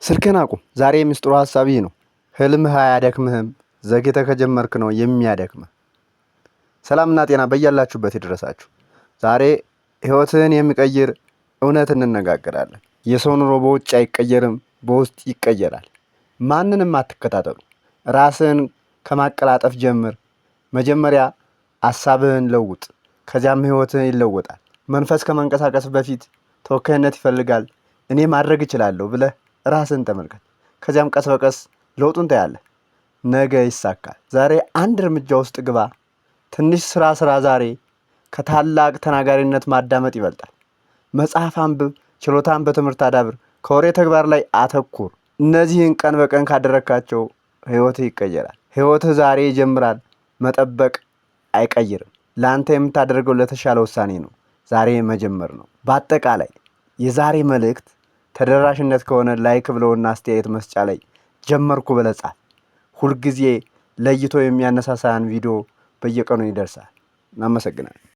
ስልክህን አቁም። ዛሬ የሚስጥሩ ሐሳብ ይህ ነው። ህልምህ አያደክምህም፣ ዘግይተህ ከጀመርክ ነው የሚያደክምህ። ሰላምና ጤና በያላችሁበት ይድረሳችሁ። ዛሬ ህይወትህን የሚቀይር እውነት እንነጋገራለን። የሰው ኑሮ በውጭ አይቀየርም፣ በውስጥ ይቀየራል። ማንንም አትከታተሉ። ራስህን ከማቀላጠፍ ጀምር። መጀመሪያ ሐሳብህን ለውጥ፣ ከዚያም ህይወትህ ይለወጣል። መንፈስ ከመንቀሳቀስ በፊት ተወካይነት ይፈልጋል። እኔ ማድረግ እችላለሁ ብለህ ራስን ተመልከት። ከዚያም ቀስ በቀስ ለውጡን ታያለህ። ነገ ይሳካል። ዛሬ አንድ እርምጃ ውስጥ ግባ። ትንሽ ስራ ዛሬ ከታላቅ ተናጋሪነት ማዳመጥ ይበልጣል። መጽሐፍ አንብብ፣ ችሎታን በትምህርት አዳብር፣ ከወሬ ተግባር ላይ አተኩር። እነዚህን ቀን በቀን ካደረግካቸው ህይወትህ ይቀየራል። ህይወትህ ዛሬ ይጀምራል። መጠበቅ አይቀይርም። ለአንተ የምታደርገው ለተሻለ ውሳኔ ነው። ዛሬ መጀመር ነው። በአጠቃላይ የዛሬ መልእክት ተደራሽነት ከሆነ ላይክ ብለውና አስተያየት መስጫ ላይ ጀመርኩ ብለህ ጻፍ። ሁልጊዜ ለይቶ የሚያነሳሳን ቪዲዮ በየቀኑ ይደርሳል። እናመሰግናለን።